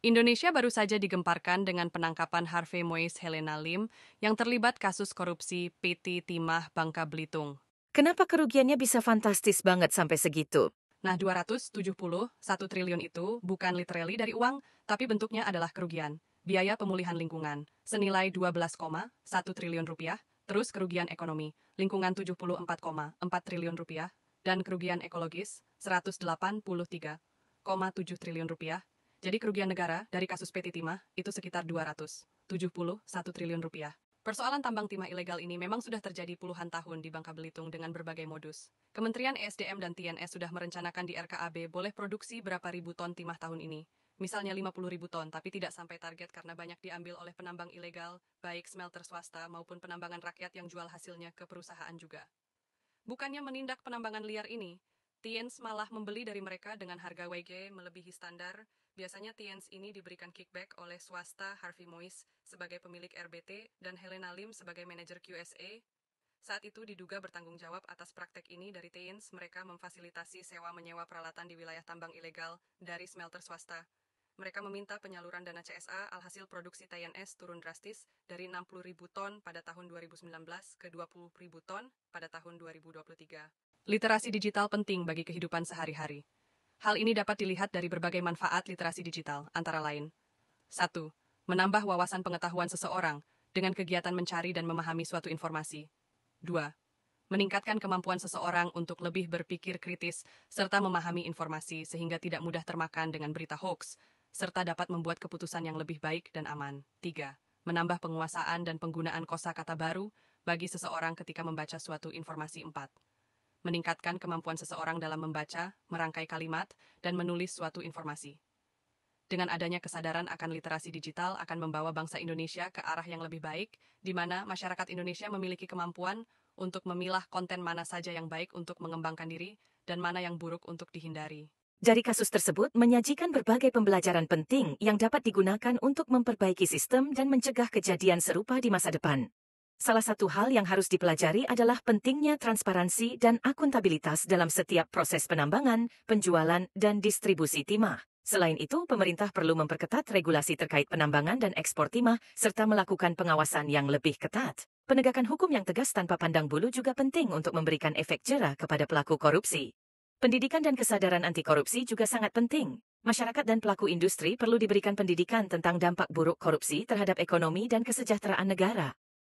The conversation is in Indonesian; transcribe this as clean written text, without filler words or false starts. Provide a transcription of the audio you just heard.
Indonesia baru saja digemparkan dengan penangkapan Harvey Moise Helena Lim yang terlibat kasus korupsi PT Timah Bangka Belitung. Kenapa kerugiannya bisa fantastis banget sampai segitu? Nah, 271 triliun itu bukan literally dari uang, tapi bentuknya adalah kerugian. Biaya pemulihan lingkungan, senilai 12,1 triliun rupiah, terus kerugian ekonomi, lingkungan 74,4 triliun rupiah, dan kerugian ekologis, 183,7 triliun rupiah. Jadi kerugian negara dari kasus PT Timah itu sekitar 271 triliun rupiah. Persoalan tambang timah ilegal ini memang sudah terjadi puluhan tahun di Bangka Belitung dengan berbagai modus. Kementerian ESDM dan TNS sudah merencanakan di RKAB boleh produksi berapa ribu ton timah tahun ini. Misalnya 50 ribu ton, tapi tidak sampai target karena banyak diambil oleh penambang ilegal, baik smelter swasta maupun penambangan rakyat yang jual hasilnya ke perusahaan juga. Bukannya menindak penambangan liar ini, TNS malah membeli dari mereka dengan harga WG melebihi standar. Biasanya TNS ini diberikan kickback oleh swasta Harvey Moise sebagai pemilik RBT dan Helena Lim sebagai manajer QSA. Saat itu diduga bertanggung jawab atas praktek ini dari TNS, mereka memfasilitasi sewa menyewa peralatan di wilayah tambang ilegal dari smelter swasta. Mereka meminta penyaluran dana CSA, alhasil produksi TNS turun drastis dari 60 ribu ton pada tahun 2019 ke 20 ribu ton pada tahun 2023. Literasi digital penting bagi kehidupan sehari-hari. Hal ini dapat dilihat dari berbagai manfaat literasi digital, antara lain. 1. Menambah wawasan pengetahuan seseorang dengan kegiatan mencari dan memahami suatu informasi. 2. Meningkatkan kemampuan seseorang untuk lebih berpikir kritis serta memahami informasi sehingga tidak mudah termakan dengan berita hoax, serta dapat membuat keputusan yang lebih baik dan aman. 3. Menambah penguasaan dan penggunaan kosakata baru bagi seseorang ketika membaca suatu informasi. 4. Meningkatkan kemampuan seseorang dalam membaca, merangkai kalimat, dan menulis suatu informasi. Dengan adanya kesadaran akan literasi digital akan membawa bangsa Indonesia ke arah yang lebih baik, di mana masyarakat Indonesia memiliki kemampuan untuk memilah konten mana saja yang baik untuk mengembangkan diri dan mana yang buruk untuk dihindari. Dari kasus tersebut menyajikan berbagai pembelajaran penting yang dapat digunakan untuk memperbaiki sistem dan mencegah kejadian serupa di masa depan. Salah satu hal yang harus dipelajari adalah pentingnya transparansi dan akuntabilitas dalam setiap proses penambangan, penjualan, dan distribusi timah. Selain itu, pemerintah perlu memperketat regulasi terkait penambangan dan ekspor timah, serta melakukan pengawasan yang lebih ketat. Penegakan hukum yang tegas tanpa pandang bulu juga penting untuk memberikan efek jera kepada pelaku korupsi. Pendidikan dan kesadaran anti korupsi juga sangat penting. Masyarakat dan pelaku industri perlu diberikan pendidikan tentang dampak buruk korupsi terhadap ekonomi dan kesejahteraan negara.